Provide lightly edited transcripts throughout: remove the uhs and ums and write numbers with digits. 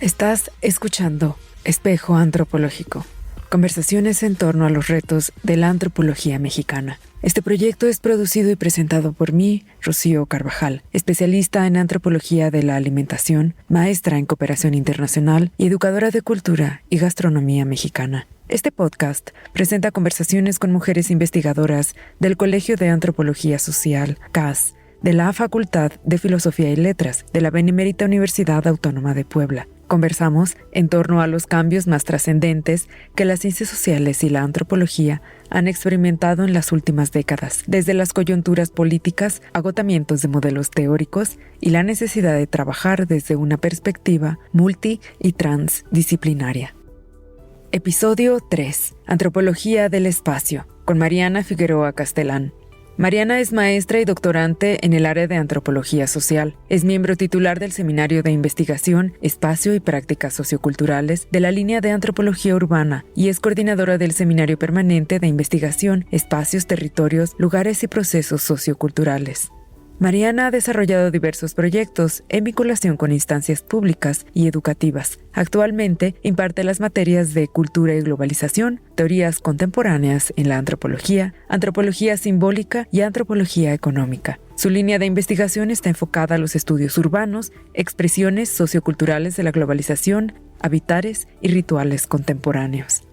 Estás escuchando Espejo Antropológico, conversaciones en torno a los retos de la antropología mexicana. Este proyecto es producido y presentado por mí, Rocío Carvajal, especialista en antropología de la alimentación, maestra en cooperación internacional y educadora de cultura y gastronomía mexicana. Este podcast presenta conversaciones con mujeres investigadoras del Colegio de Antropología Social, CAS, de la Facultad de Filosofía y Letras de la Benemérita Universidad Autónoma de Puebla. Conversamos en torno a los cambios más trascendentes que las ciencias sociales y la antropología han experimentado en las últimas décadas, desde las coyunturas políticas, agotamientos de modelos teóricos y la necesidad de trabajar desde una perspectiva multi- y transdisciplinaria. Episodio 3. Antropología del espacio, con Mariana Figueroa Castelán. Mariana es maestra y doctorante en el área de antropología social. Es miembro titular del Seminario de Investigación, Espacio y Prácticas Socioculturales de la línea de Antropología Urbana y es coordinadora del Seminario Permanente de Investigación, Espacios, Territorios, Lugares y Procesos Socioculturales. Mariana ha desarrollado diversos proyectos en vinculación con instancias públicas y educativas. Actualmente imparte las materias de Cultura y Globalización, Teorías Contemporáneas en la Antropología, Antropología Simbólica y Antropología Económica. Su línea de investigación está enfocada a los estudios urbanos, expresiones socioculturales de la globalización, habitares y rituales contemporáneos.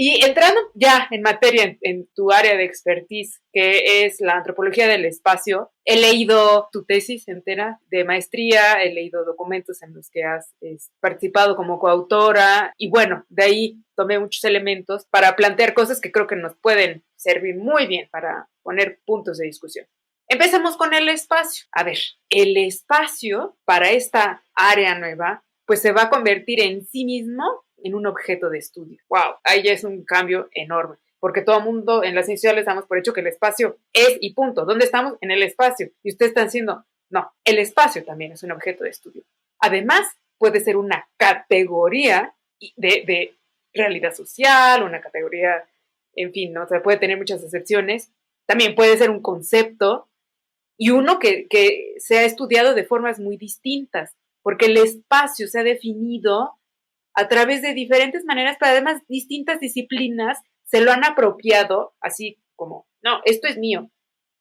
Y entrando ya en materia, en tu área de expertise, que es la antropología del espacio, he leído tu tesis entera de maestría, he leído documentos en los que has participado como coautora, y bueno, de ahí tomé muchos elementos para plantear cosas que creo que nos pueden servir muy bien para poner puntos de discusión. Empezamos con el espacio. A ver, el espacio para esta área nueva, pues se va a convertir en sí mismo en un objeto de estudio. ¡Wow! Ahí ya es un cambio enorme, porque todo el mundo en las ciencias sociales damos por hecho que el espacio es y punto. ¿Dónde estamos? En el espacio. Y ustedes están diciendo, no, el espacio también es un objeto de estudio. Además, puede ser una categoría de realidad social, una categoría, en fin, ¿no? O sea, puede tener muchas excepciones. También puede ser un concepto y uno que se ha estudiado de formas muy distintas, porque el espacio se ha definido a través de diferentes maneras, pero además distintas disciplinas se lo han apropiado, así como, no, esto es mío.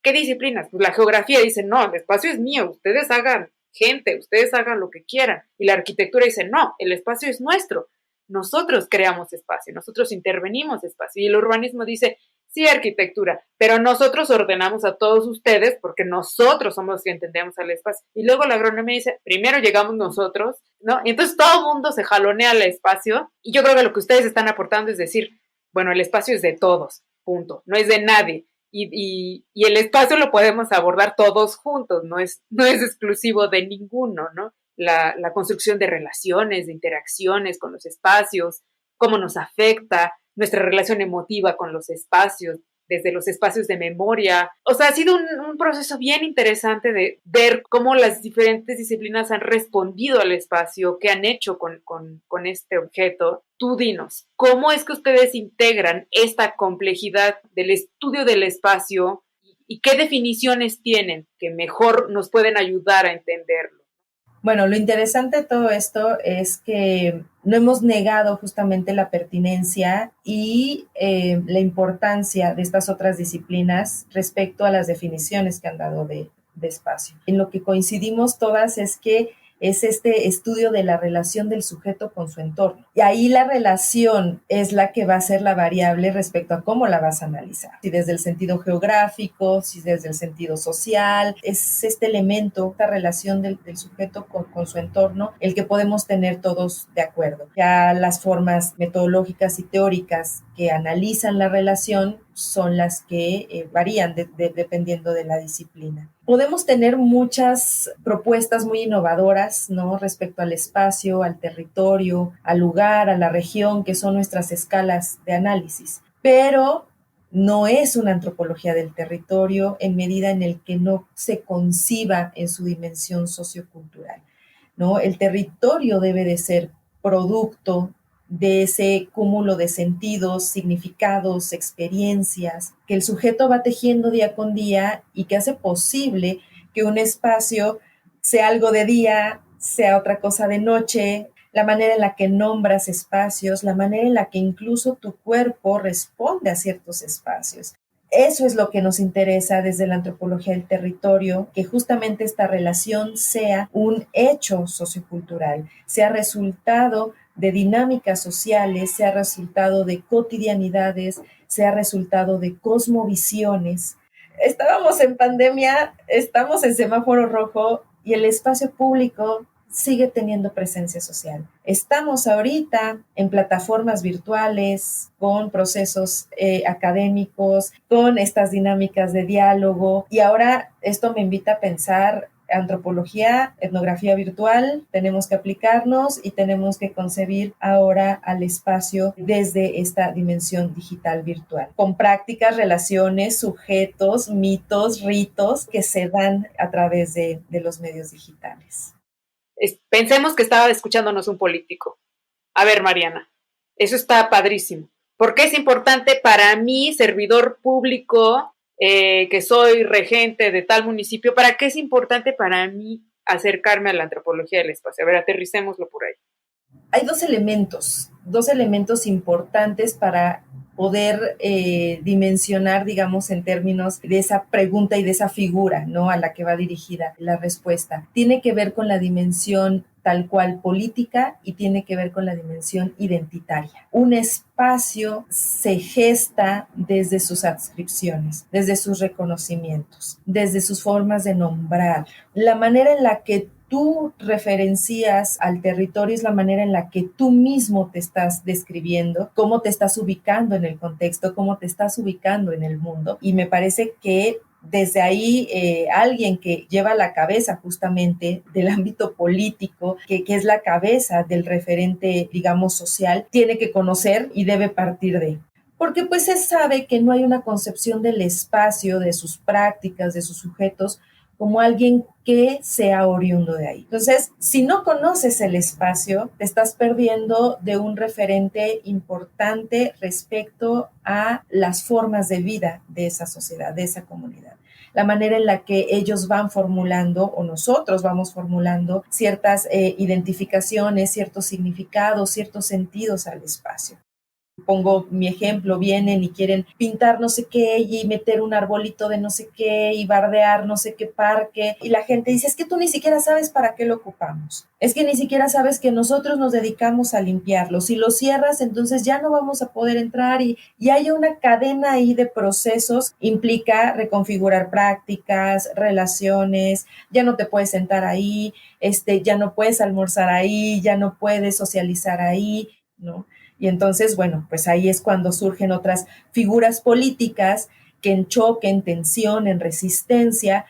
¿Qué disciplinas? Pues la geografía dice, no, el espacio es mío, ustedes hagan gente, ustedes hagan lo que quieran. Y la arquitectura dice, no, el espacio es nuestro. Nosotros creamos espacio, nosotros intervenimos espacio. Y el urbanismo dice, sí, arquitectura, pero nosotros ordenamos a todos ustedes porque nosotros somos los que entendemos al espacio. Y luego la agronomía dice, primero llegamos nosotros, ¿no? Y entonces todo el mundo se jalonea al espacio y yo creo que lo que ustedes están aportando es decir, bueno, el espacio es de todos, punto, no es de nadie. Y el espacio lo podemos abordar todos juntos, no es exclusivo de ninguno, ¿no? La construcción de relaciones, de interacciones con los espacios, cómo nos afecta, nuestra relación emotiva con los espacios, desde los espacios de memoria. O sea, ha sido un proceso bien interesante de ver cómo las diferentes disciplinas han respondido al espacio, qué han hecho con este objeto. Tú dinos, ¿cómo es que ustedes integran esta complejidad del estudio del espacio y qué definiciones tienen que mejor nos pueden ayudar a entenderlo? Bueno, lo interesante de todo esto es que no hemos negado justamente la pertinencia y la importancia de estas otras disciplinas respecto a las definiciones que han dado de espacio. En lo que coincidimos todas es que es este estudio de la relación del sujeto con su entorno. Y ahí la relación es la que va a ser la variable respecto a cómo la vas a analizar. Si desde el sentido geográfico, si desde el sentido social, es este elemento, esta relación del sujeto con su entorno, el que podemos tener todos de acuerdo. Ya las formas metodológicas y teóricas que analizan la relación son las que varían dependiendo de la disciplina. Podemos tener muchas propuestas muy innovadoras, ¿no? Respecto al espacio, al territorio, al lugar, a la región, que son nuestras escalas de análisis. Pero no es una antropología del territorio en medida en el que no se conciba en su dimensión sociocultural, ¿no? El territorio debe de ser producto de ese cúmulo de sentidos, significados, experiencias, que el sujeto va tejiendo día con día y que hace posible que un espacio sea algo de día, sea otra cosa de noche, la manera en la que nombras espacios, la manera en la que incluso tu cuerpo responde a ciertos espacios. Eso es lo que nos interesa desde la antropología del territorio, que justamente esta relación sea un hecho sociocultural, sea resultado de dinámicas sociales, sea resultado de cotidianidades, sea resultado de cosmovisiones. Estábamos en pandemia, estamos en semáforo rojo y el espacio público sigue teniendo presencia social. Estamos ahorita en plataformas virtuales, con procesos académicos, con estas dinámicas de diálogo, y ahora esto me invita a pensar antropología, etnografía virtual, tenemos que aplicarnos y tenemos que concebir ahora al espacio desde esta dimensión digital virtual, con prácticas, relaciones, sujetos, mitos, ritos que se dan a través de los medios digitales. Pensemos que estaba escuchándonos un político. A ver, Mariana, eso está padrísimo. ¿Por qué es importante para mí, servidor público, que soy regente de tal municipio, para qué es importante para mí acercarme a la antropología del espacio? A ver, aterricémoslo por ahí. Hay dos elementos importantes para poder dimensionar, digamos, en términos de esa pregunta y de esa figura, ¿no?, a la que va dirigida la respuesta. Tiene que ver con la dimensión tal cual política y tiene que ver con la dimensión identitaria. Un espacio se gesta desde sus adscripciones, desde sus reconocimientos, desde sus formas de nombrar. La manera en la que tú referencias al territorio es la manera en la que tú mismo te estás describiendo, cómo te estás ubicando en el contexto, cómo te estás ubicando en el mundo. Y me parece que desde ahí alguien que lleva la cabeza justamente del ámbito político, que es la cabeza del referente, digamos, social, tiene que conocer y debe partir de. Porque pues se sabe que no hay una concepción del espacio, de sus prácticas, de sus sujetos, como alguien que sea oriundo de ahí. Entonces, si no conoces el espacio, te estás perdiendo de un referente importante respecto a las formas de vida de esa sociedad, de esa comunidad. La manera en la que ellos van formulando, o nosotros vamos formulando, ciertas identificaciones, ciertos significados, ciertos sentidos al espacio. Pongo mi ejemplo, vienen y quieren pintar no sé qué y meter un arbolito de no sé qué y bardear no sé qué parque, y la gente dice, es que tú ni siquiera sabes para qué lo ocupamos, es que ni siquiera sabes que nosotros nos dedicamos a limpiarlo, si lo cierras entonces ya no vamos a poder entrar, y hay una cadena ahí de procesos, implica reconfigurar prácticas, relaciones, ya no te puedes sentar ahí, ya no puedes almorzar ahí, ya no puedes socializar ahí, ¿no? Y entonces, bueno, pues ahí es cuando surgen otras figuras políticas que en choque, en tensión, en resistencia,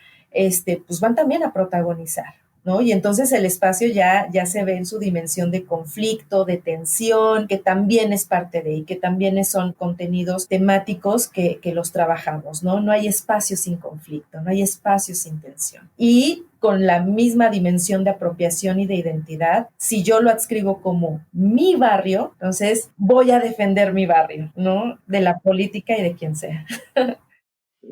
pues van también a protagonizar, ¿no? Y entonces el espacio ya se ve en su dimensión de conflicto, de tensión, que también es parte de, y que también son contenidos temáticos que los trabajamos, ¿no? No hay espacio sin conflicto, no hay espacio sin tensión. Y con la misma dimensión de apropiación y de identidad, si yo lo adscribo como mi barrio, entonces voy a defender mi barrio, ¿no? De la política y de quien sea.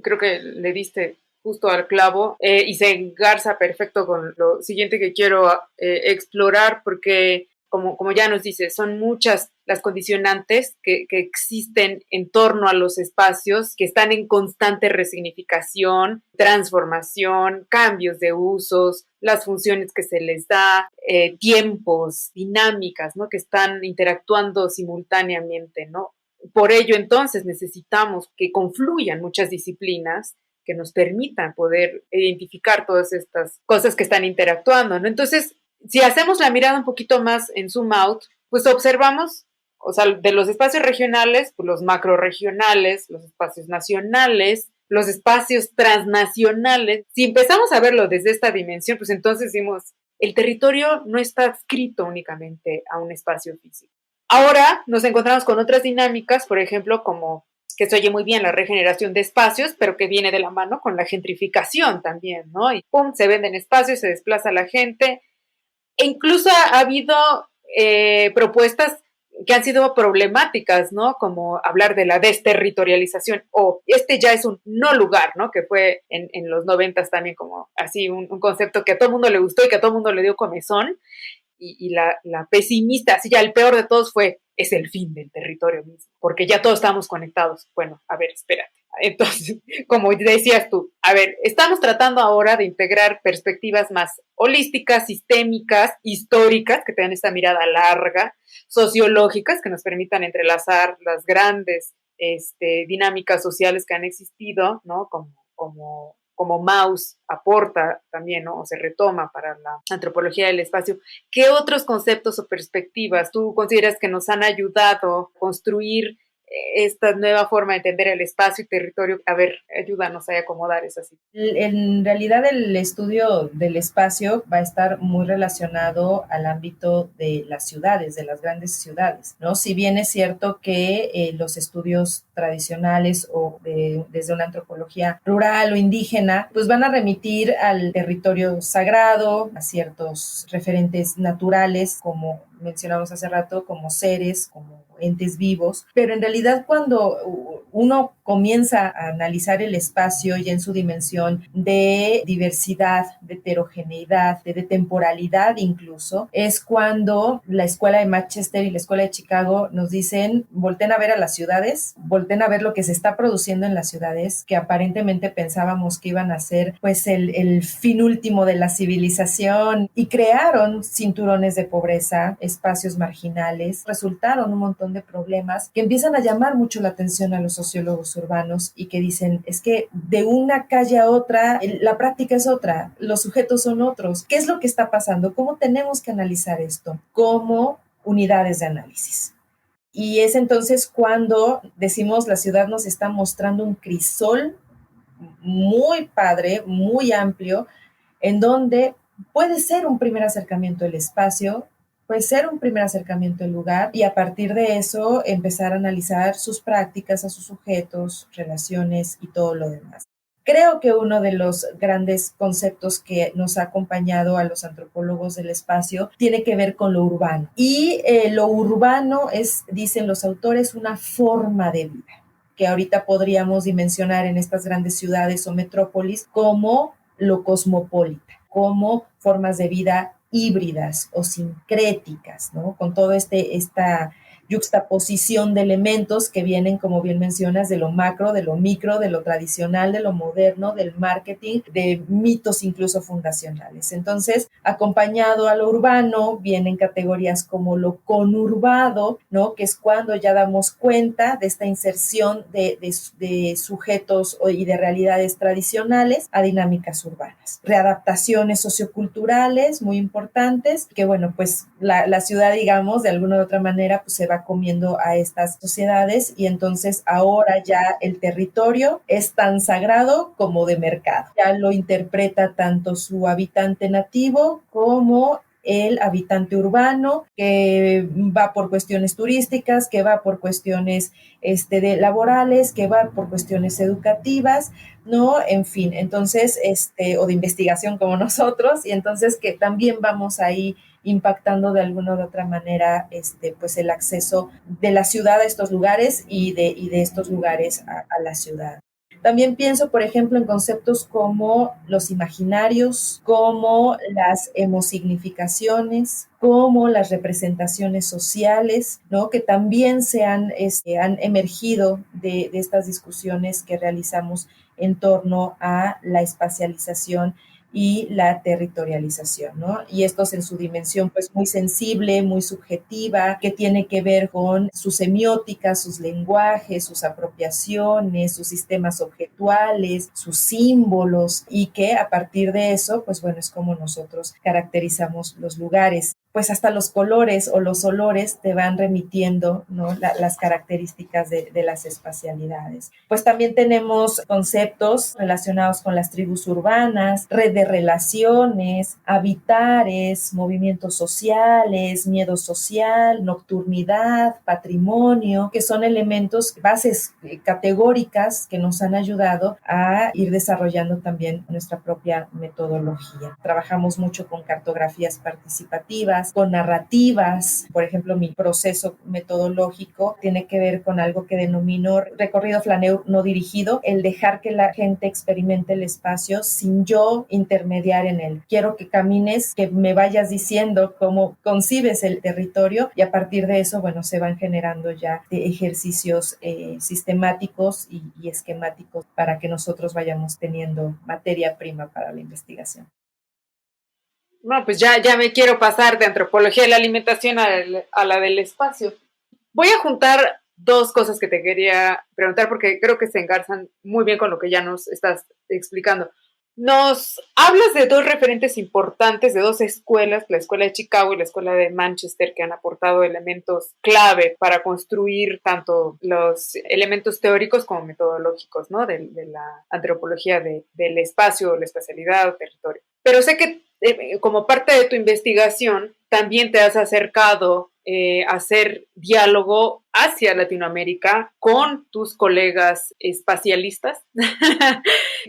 Creo que le diste justo al clavo y se engarza perfecto con lo siguiente que quiero explorar, porque como ya nos dice, son muchas las condicionantes que existen en torno a los espacios, que están en constante resignificación, transformación, cambios de usos, las funciones que se les da, tiempos, dinámicas, ¿no?, que están interactuando simultáneamente, ¿no? Por ello, entonces, necesitamos que confluyan muchas disciplinas que nos permitan poder identificar todas estas cosas que están interactuando, ¿no? Entonces, si hacemos la mirada un poquito más en zoom out, pues observamos, o sea, de los espacios regionales, pues los macroregionales, los espacios nacionales, los espacios transnacionales. Si empezamos a verlo desde esta dimensión, pues entonces decimos, el territorio no está adscrito únicamente a un espacio físico. Ahora nos encontramos con otras dinámicas, por ejemplo, como que se oye muy bien la regeneración de espacios, pero que viene de la mano con la gentrificación también, ¿no? Y pum, se venden espacios, se desplaza la gente. E incluso ha habido propuestas que han sido problemáticas, ¿no? Como hablar de la desterritorialización, o este ya es un no lugar, ¿no? Que fue en los 90 también como así un concepto que a todo el mundo le gustó y que a todo el mundo le dio comezón, y la pesimista, así ya el peor de todos fue, es el fin del territorio mismo, porque ya todos estamos conectados. Bueno, a ver, espérate. Entonces, como decías tú, a ver, estamos tratando ahora de integrar perspectivas más holísticas, sistémicas, históricas, que tengan esta mirada larga, sociológicas, que nos permitan entrelazar las grandes dinámicas sociales que han existido, ¿no? Como Mauss aporta también, ¿no? O se retoma para la antropología del espacio. ¿Qué otros conceptos o perspectivas tú consideras que nos han ayudado a construir esta nueva forma de entender el espacio y territorio? A ver, ayúdanos a acomodar eso así. En realidad el estudio del espacio va a estar muy relacionado al ámbito de las ciudades, de las grandes ciudades, ¿no? Si bien es cierto que los estudios tradicionales o desde una antropología rural o indígena, pues van a remitir al territorio sagrado, a ciertos referentes naturales, como mencionamos hace rato, como seres, como entes vivos, pero en realidad cuando uno comienza a analizar el espacio ya en su dimensión de diversidad, de heterogeneidad, de temporalidad incluso, es cuando la escuela de Manchester y la escuela de Chicago nos dicen, volten a ver a las ciudades, volten a ver lo que se está produciendo en las ciudades, que aparentemente pensábamos que iban a ser pues el fin último de la civilización, y crearon cinturones de pobreza, espacios marginales, resultaron un montón de problemas que empiezan a llamar mucho la atención a los sociólogos urbanos y que dicen, es que de una calle a otra, la práctica es otra, los sujetos son otros. ¿Qué es lo que está pasando? ¿Cómo tenemos que analizar esto? Como unidades de análisis. Y es entonces cuando decimos la ciudad nos está mostrando un crisol muy padre, muy amplio, en donde puede ser un primer acercamiento al espacio, puede ser un primer acercamiento al lugar, y a partir de eso empezar a analizar sus prácticas, a sus sujetos, relaciones y todo lo demás. Creo que uno de los grandes conceptos que nos ha acompañado a los antropólogos del espacio tiene que ver con lo urbano. Y lo urbano es, dicen los autores, una forma de vida que ahorita podríamos dimensionar en estas grandes ciudades o metrópolis como lo cosmopolita, como formas de vida híbridas o sincréticas, ¿no? Con todo esta yuxtaposición de elementos que vienen, como bien mencionas, de lo macro, de lo micro, de lo tradicional, de lo moderno, del marketing, de mitos incluso fundacionales. Entonces, acompañado a lo urbano, vienen categorías como lo conurbado, ¿no? Que es cuando ya damos cuenta de esta inserción de sujetos y de realidades tradicionales a dinámicas urbanas. Readaptaciones socioculturales muy importantes, que bueno, pues la ciudad, digamos, de alguna u otra manera, pues se va comiendo a estas sociedades, y entonces ahora ya el territorio es tan sagrado como de mercado. Ya lo interpreta tanto su habitante nativo como el habitante urbano, que va por cuestiones turísticas, que va por cuestiones laborales, que va por cuestiones educativas, ¿no? En fin, entonces, o de investigación como nosotros, y entonces que también vamos ahí impactando de alguna u otra manera pues el acceso de la ciudad a estos lugares y de estos lugares a la ciudad. También pienso, por ejemplo, en conceptos como los imaginarios, como las hemosignificaciones, como las representaciones sociales, ¿no? Que también han emergido de estas discusiones que realizamos en torno a la espacialización y la territorialización, ¿no? Y estos en su dimensión pues muy sensible, muy subjetiva, que tiene que ver con su semiótica, sus lenguajes, sus apropiaciones, sus sistemas objetuales, sus símbolos, y que a partir de eso, pues bueno, es como nosotros caracterizamos los lugares. Pues hasta los colores o los olores te van remitiendo, ¿no? Las características de las espacialidades. Pues también tenemos conceptos relacionados con las tribus urbanas, red de relaciones, habitares, movimientos sociales, miedo social, nocturnidad, patrimonio, que son elementos, bases categóricas que nos han ayudado a ir desarrollando también nuestra propia metodología. Trabajamos mucho con cartografías participativas, históricas, con narrativas. Por ejemplo, mi proceso metodológico tiene que ver con algo que denomino recorrido flaneur no dirigido, el dejar que la gente experimente el espacio sin yo intermediar en él. Quiero que camines, que me vayas diciendo cómo concibes el territorio, y a partir de eso, bueno, se van generando ya ejercicios sistemáticos y esquemáticos para que nosotros vayamos teniendo materia prima para la investigación. No, pues ya me quiero pasar de antropología de la alimentación a la del espacio. Voy a juntar dos cosas que te quería preguntar porque creo que se engarzan muy bien con lo que ya nos estás explicando. Nos hablas de dos referentes importantes, de dos escuelas, la escuela de Chicago y la escuela de Manchester, que han aportado elementos clave para construir tanto los elementos teóricos como metodológicos, ¿no? de la antropología del espacio, la espacialidad o territorio. Pero sé que como parte de tu investigación también te has acercado a hacer diálogo hacia Latinoamérica con tus colegas espacialistas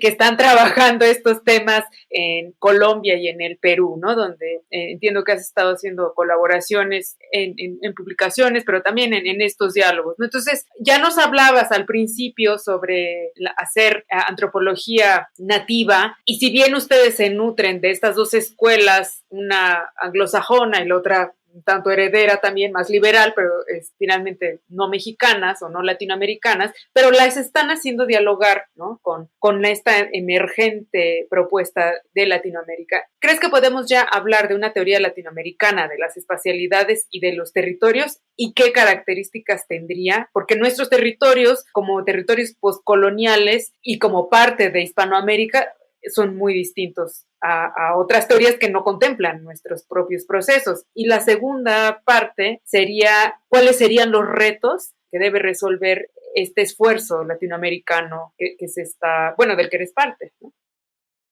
que están trabajando estos temas en Colombia y en el Perú, ¿no? Donde entiendo que has estado haciendo colaboraciones en publicaciones, pero también en estos diálogos, ¿no? Entonces, ya nos hablabas al principio sobre hacer antropología nativa, y si bien ustedes se nutren de estas dos escuelas, una anglosajona y la otra tanto heredera también, más liberal, pero finalmente no mexicanas o no latinoamericanas, pero las están haciendo dialogar, ¿no? con esta emergente propuesta de Latinoamérica. ¿Crees que podemos ya hablar de una teoría latinoamericana de las espacialidades y de los territorios? ¿Y qué características tendría? Porque nuestros territorios, como territorios postcoloniales y como parte de Hispanoamérica, son muy distintos a otras teorías que no contemplan nuestros propios procesos. Y la segunda parte sería, ¿cuáles serían los retos que debe resolver este esfuerzo latinoamericano que se está, bueno, del que eres parte, ¿no?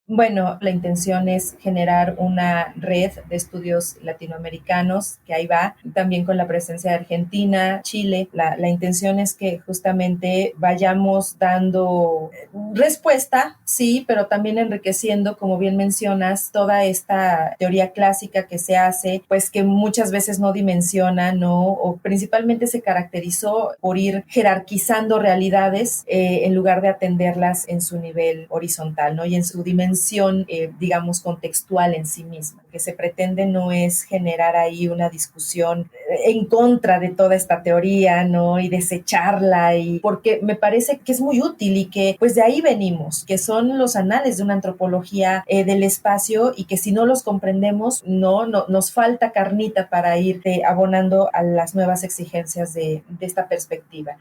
Bueno, la intención es generar una red de estudios latinoamericanos, que ahí va, también con la presencia de Argentina, Chile. La intención es que justamente vayamos dando respuesta, sí, pero también enriqueciendo, como bien mencionas, toda esta teoría clásica que se hace, pues que muchas veces no dimensiona, ¿no? O principalmente se caracterizó por ir jerarquizando realidades en lugar de atenderlas en su nivel horizontal, ¿no? Y en su dimensión, digamos, contextual en sí misma. Lo que se pretende no es generar ahí una discusión en contra de toda esta teoría, ¿no? Y desecharla, y porque me parece que es muy útil y que pues de ahí venimos, que son los anales de una antropología del espacio, y que si no los comprendemos, no nos falta carnita para ir abonando a las nuevas exigencias de esta perspectiva.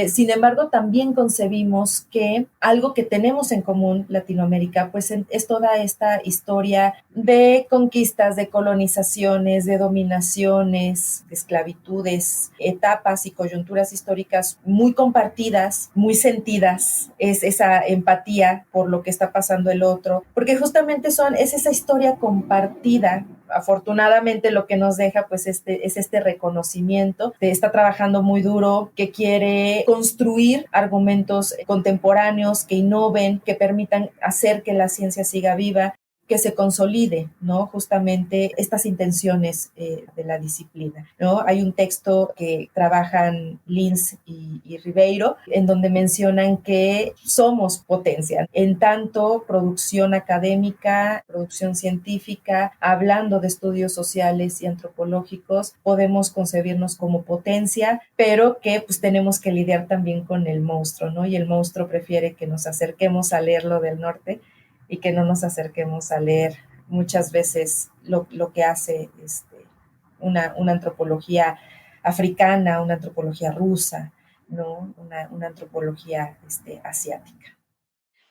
Sin embargo, también concebimos que algo que tenemos en común Latinoamérica, pues es toda esta historia de conquistas, de colonizaciones, de dominaciones, de esclavitudes, etapas y coyunturas históricas muy compartidas, muy sentidas. Es esa empatía por lo que está pasando el otro, porque justamente es esa historia compartida. Afortunadamente lo que nos deja pues es este reconocimiento, está trabajando muy duro, que quiere construir argumentos contemporáneos que innoven, que permitan hacer que la ciencia siga viva, que se consolide, ¿no? Justamente estas intenciones de la disciplina, ¿no? Hay un texto que trabajan Lins y Ribeiro, en donde mencionan que somos potencia, en tanto producción académica, producción científica, hablando de estudios sociales y antropológicos, podemos concebirnos como potencia, pero que pues tenemos que lidiar también con el monstruo, ¿no? Y el monstruo prefiere que nos acerquemos a leerlo del norte y que no nos acerquemos a leer muchas veces lo que hace una antropología africana, una antropología rusa, ¿no? Una antropología asiática.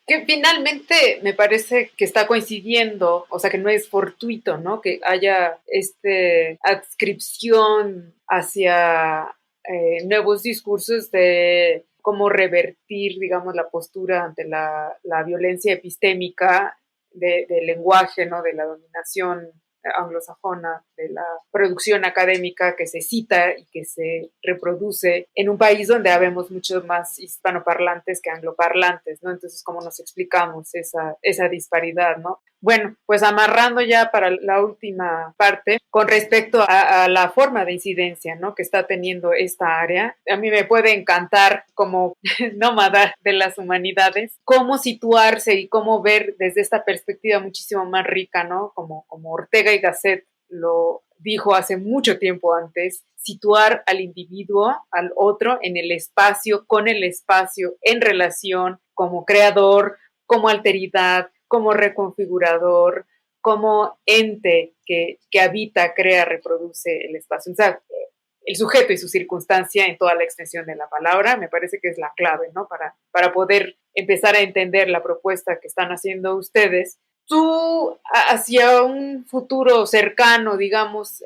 Que finalmente me parece que está coincidiendo, o sea, que no es fortuito, ¿no? Que haya adscripción hacia nuevos discursos de cómo revertir, digamos, la postura ante la violencia epistémica del lenguaje, ¿no? De la dominación anglosajona de la producción académica que se cita y que se reproduce en un país donde habemos muchos más hispanoparlantes que angloparlantes, ¿no? Entonces, ¿cómo nos explicamos esa disparidad, ¿no? Bueno, pues amarrando ya para la última parte, con respecto a la forma de incidencia, ¿no?, que está teniendo esta área, a mí me puede encantar como nómada de las humanidades, cómo situarse y cómo ver desde esta perspectiva muchísimo más rica, ¿no? Como Ortega y Gasset lo dijo hace mucho tiempo antes, situar al individuo, al otro, en el espacio, con el espacio, en relación, como creador, como alteridad, como reconfigurador, como ente que habita, crea, reproduce el espacio. O sea, el sujeto y su circunstancia en toda la extensión de la palabra, me parece que es la clave, ¿no? Para poder empezar a entender la propuesta que están haciendo ustedes. Tú, hacia un futuro cercano, digamos,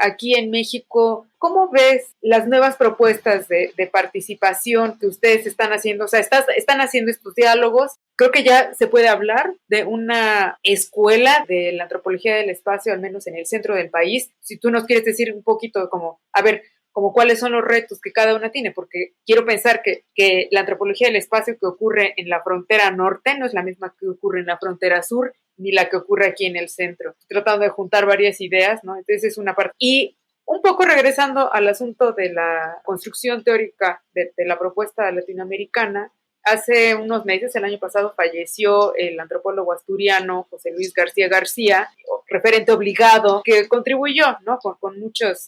aquí en México, ¿cómo ves las nuevas propuestas de participación que ustedes están haciendo? O sea, están haciendo estos diálogos. Creo que ya se puede hablar de una escuela de la antropología del espacio, al menos en el centro del país. Si tú nos quieres decir un poquito como, a ver, como cuáles son los retos que cada una tiene, porque quiero pensar que la antropología del espacio que ocurre en la frontera norte no es la misma que ocurre en la frontera sur, ni la que ocurre aquí en el centro. Estoy tratando de juntar varias ideas, ¿no? Entonces es una parte. Y un poco regresando al asunto de la construcción teórica de la propuesta latinoamericana, hace unos meses, el año pasado, falleció el antropólogo asturiano José Luis García García, referente obligado, que contribuyó, ¿no?, con muchos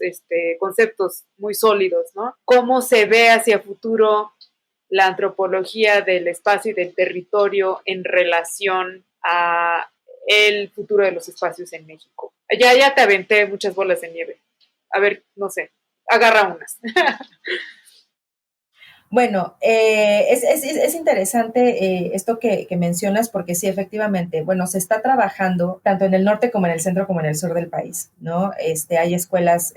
conceptos muy sólidos, ¿no? ¿Cómo se ve hacia futuro la antropología del espacio y del territorio en relación a el futuro de los espacios en México? Ya te aventé muchas bolas de nieve. A ver, no sé, agarra unas. Bueno, es interesante esto que mencionas porque sí, efectivamente, bueno, se está trabajando tanto en el norte como en el centro como en el sur del país, ¿no? Hay escuelas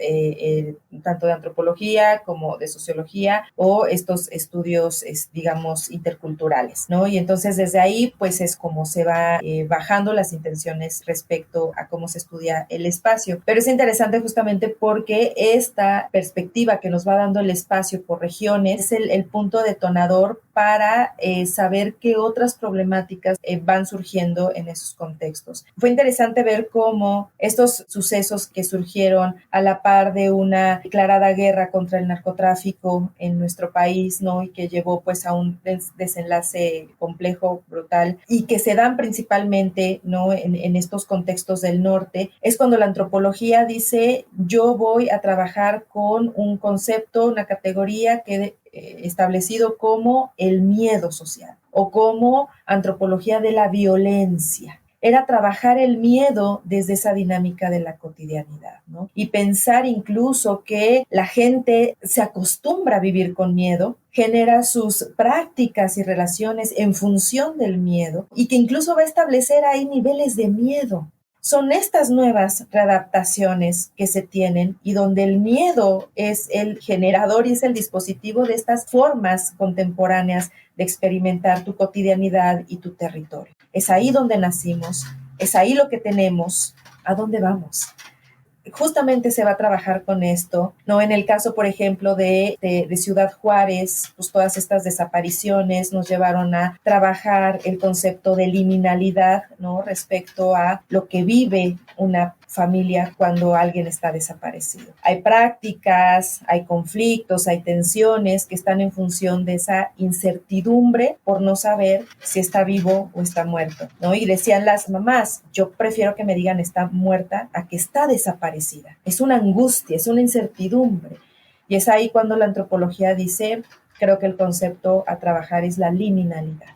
tanto de antropología como de sociología o estos estudios, digamos, interculturales, ¿no? Y entonces desde ahí, pues es como se va bajando las intenciones respecto a cómo se estudia el espacio. Pero es interesante justamente porque esta perspectiva que nos va dando el espacio por regiones es el punto detonador para saber qué otras problemáticas van surgiendo en esos contextos. Fue interesante ver cómo estos sucesos que surgieron a la par de una declarada guerra contra el narcotráfico en nuestro país, ¿no?, y que llevó pues a un desenlace complejo, brutal, y que se dan principalmente, ¿no?, en estos contextos del norte, es cuando la antropología dice: yo voy a trabajar con un concepto, una categoría que establecido como el miedo social o como antropología de la violencia. Era trabajar el miedo desde esa dinámica de la cotidianidad, ¿no? Y pensar incluso que la gente se acostumbra a vivir con miedo, genera sus prácticas y relaciones en función del miedo y que incluso va a establecer ahí niveles de miedo. Son estas nuevas readaptaciones que se tienen y donde el miedo es el generador y es el dispositivo de estas formas contemporáneas de experimentar tu cotidianidad y tu territorio. Es ahí donde nacimos, es ahí lo que tenemos, ¿a dónde vamos? Justamente se va a trabajar con esto, ¿no? En el caso, por ejemplo, de Ciudad Juárez, pues todas estas desapariciones nos llevaron a trabajar el concepto de liminalidad, ¿no?, respecto a lo que vive una familia cuando alguien está desaparecido. Hay prácticas, hay conflictos, hay tensiones que están en función de esa incertidumbre por no saber si está vivo o está muerto, ¿no? Y decían las mamás: yo prefiero que me digan está muerta a que está desaparecida. Es una angustia, es una incertidumbre. Y es ahí cuando la antropología dice, creo que el concepto a trabajar es la liminalidad.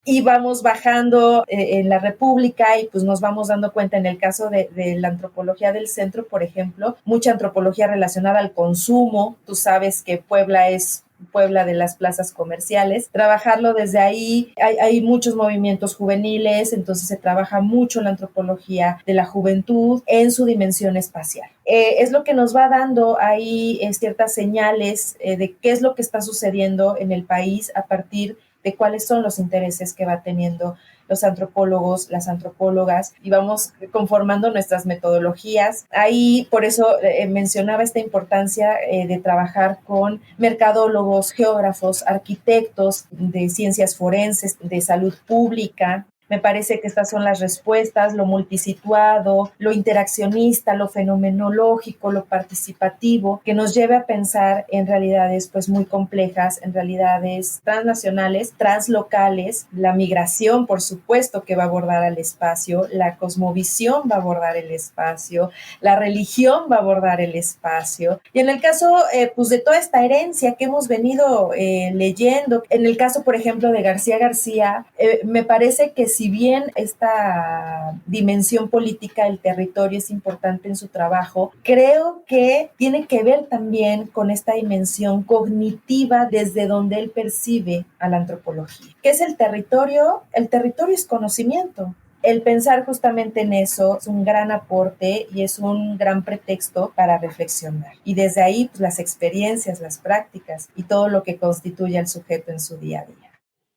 Y vamos bajando en la República y pues nos vamos dando cuenta en el caso de la antropología del centro, por ejemplo, mucha antropología relacionada al consumo. Tú sabes que Puebla es Puebla de las plazas comerciales, trabajarlo desde ahí. Hay muchos movimientos juveniles, entonces se trabaja mucho la antropología de la juventud en su dimensión espacial. Es lo que nos va dando ahí ciertas señales de qué es lo que está sucediendo en el país a partir de cuáles son los intereses que va teniendo los antropólogos, las antropólogas, y vamos conformando nuestras metodologías. Ahí, por eso mencionaba esta importancia de trabajar con mercadólogos, geógrafos, arquitectos de ciencias forenses, de salud pública. Me parece que estas son las respuestas, lo multisituado, lo interaccionista, lo fenomenológico, lo participativo, que nos lleve a pensar en realidades pues muy complejas, en realidades transnacionales, translocales. La migración, por supuesto, que va a abordar al espacio, la cosmovisión va a abordar el espacio, la religión va a abordar el espacio. Y en el caso pues de toda esta herencia que hemos venido leyendo, en el caso, por ejemplo, de García García, me parece que si bien esta dimensión política del territorio es importante en su trabajo, creo que tiene que ver también con esta dimensión cognitiva desde donde él percibe a la antropología. ¿Qué es el territorio? El territorio es conocimiento. El pensar justamente en eso es un gran aporte y es un gran pretexto para reflexionar. Y desde ahí, pues, las experiencias, las prácticas y todo lo que constituye al sujeto en su día a día.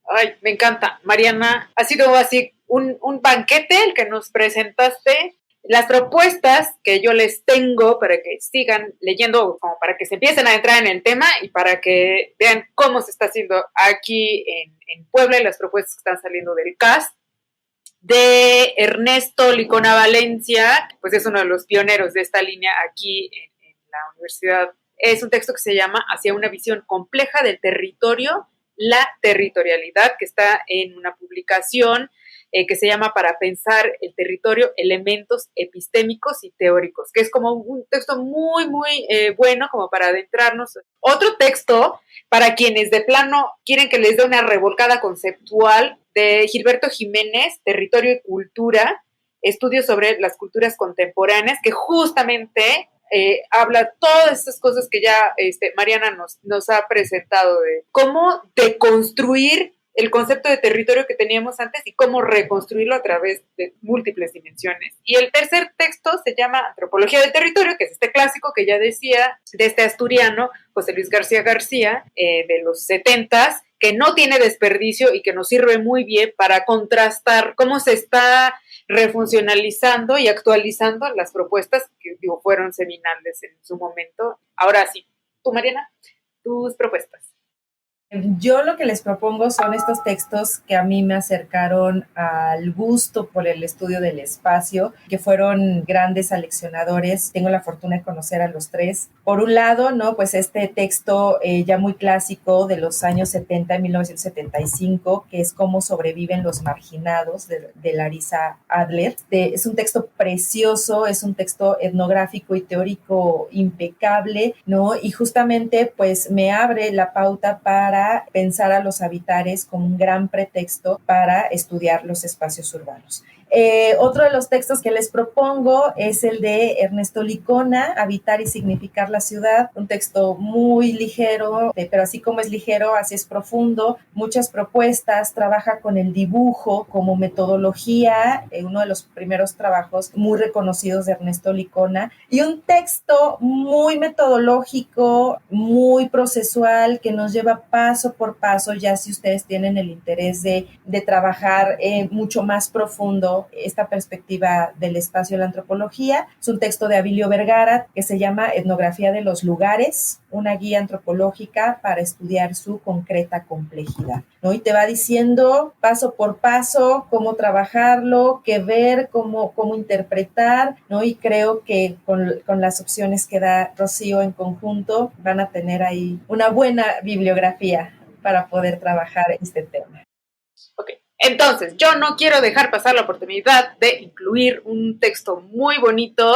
Ay, me encanta. Mariana, ha sido así un banquete el que nos presentaste. Las propuestas que yo les tengo para que sigan leyendo, como para que se empiecen a entrar en el tema y para que vean cómo se está haciendo aquí en Puebla y las propuestas que están saliendo del CAS, de Ernesto Licona Valencia, pues es uno de los pioneros de esta línea aquí en la universidad. Es un texto que se llama Hacia una visión compleja del territorio, la territorialidad, que está en una publicación que se llama Para pensar el territorio, elementos epistémicos y teóricos, que es como un texto muy, muy bueno como para adentrarnos. Otro texto para quienes de plano quieren que les dé una revolcada conceptual, de Gilberto Jiménez, Territorio y Cultura, estudios sobre las culturas contemporáneas, que justamente habla todas estas cosas que ya Mariana nos ha presentado, de cómo deconstruir el concepto de territorio que teníamos antes y cómo reconstruirlo a través de múltiples dimensiones. Y el tercer texto se llama Antropología del Territorio, que es este clásico que ya decía, de este asturiano, José Luis García García, de los 70s, que no tiene desperdicio y que nos sirve muy bien para contrastar cómo se está refuncionalizando y actualizando las propuestas que fueron seminales en su momento. Ahora sí, tú, Mariana, tus propuestas. Yo lo que les propongo son estos textos que a mí me acercaron al gusto por el estudio del espacio, que fueron grandes aleccionadores. Tengo la fortuna de conocer a los tres. Por un lado, ¿no? Pues este texto ya muy clásico de los años 70, 1975, que es Cómo sobreviven los marginados, de Larissa Adler. Es un texto precioso, es un texto etnográfico y teórico impecable, ¿no? Y justamente pues me abre la pauta para pensar a los habitares como un gran pretexto para estudiar los espacios urbanos. Otro de los textos que les propongo es el de Ernesto Licona, Habitar y significar la ciudad, un texto muy ligero, pero así como es ligero, así es profundo, muchas propuestas, trabaja con el dibujo como metodología, uno de los primeros trabajos muy reconocidos de Ernesto Licona, y un texto muy metodológico, muy procesual, que nos lleva paso por paso, ya si ustedes tienen el interés de trabajar mucho más profundo esta perspectiva del espacio de la antropología. Es un texto de Abilio Vergara que se llama Etnografía de los lugares, una guía antropológica para estudiar su concreta complejidad, ¿no? Y te va diciendo paso por paso cómo trabajarlo, qué ver, cómo interpretar, ¿no? Y creo que con las opciones que da Rocío en conjunto van a tener ahí una buena bibliografía para poder trabajar este tema. Ok. Entonces, yo no quiero dejar pasar la oportunidad de incluir un texto muy bonito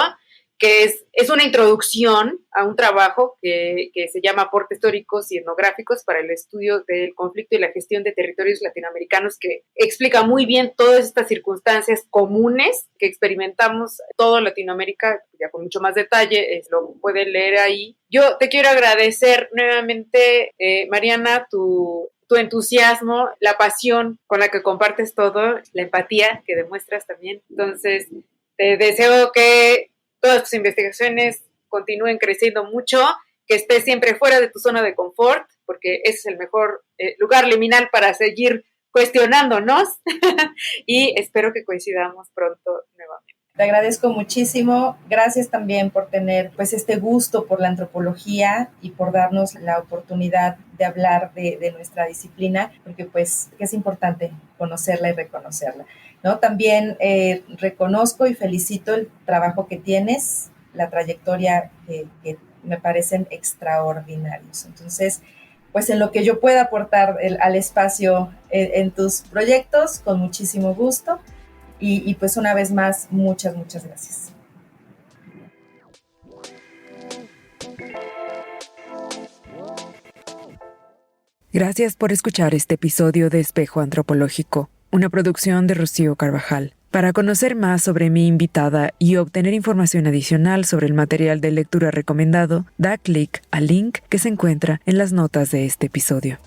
que es una introducción a un trabajo que se llama Aportes históricos y etnográficos para el estudio del conflicto y la gestión de territorios latinoamericanos, que explica muy bien todas estas circunstancias comunes que experimentamos todo Latinoamérica, ya con mucho más detalle, lo pueden leer ahí. Yo te quiero agradecer nuevamente, Mariana, tu entusiasmo, la pasión con la que compartes todo, la empatía que demuestras también. Entonces, te deseo que todas tus investigaciones continúen creciendo mucho, que estés siempre fuera de tu zona de confort, porque ese es el mejor lugar liminal para seguir cuestionándonos y espero que coincidamos pronto nuevamente. Te agradezco muchísimo. Gracias también por tener pues este gusto por la antropología y por darnos la oportunidad de hablar de nuestra disciplina, porque pues es importante conocerla y reconocerla, ¿no? También reconozco y felicito el trabajo que tienes, la trayectoria que me parecen extraordinarios. Entonces, pues en lo que yo pueda aportar al espacio en tus proyectos, con muchísimo gusto. Y pues una vez más, muchas gracias. Gracias por escuchar este episodio de Espejo Antropológico, una producción de Rocío Carvajal. Para conocer más sobre mi invitada y obtener información adicional sobre el material de lectura recomendado, da clic al link que se encuentra en las notas de este episodio.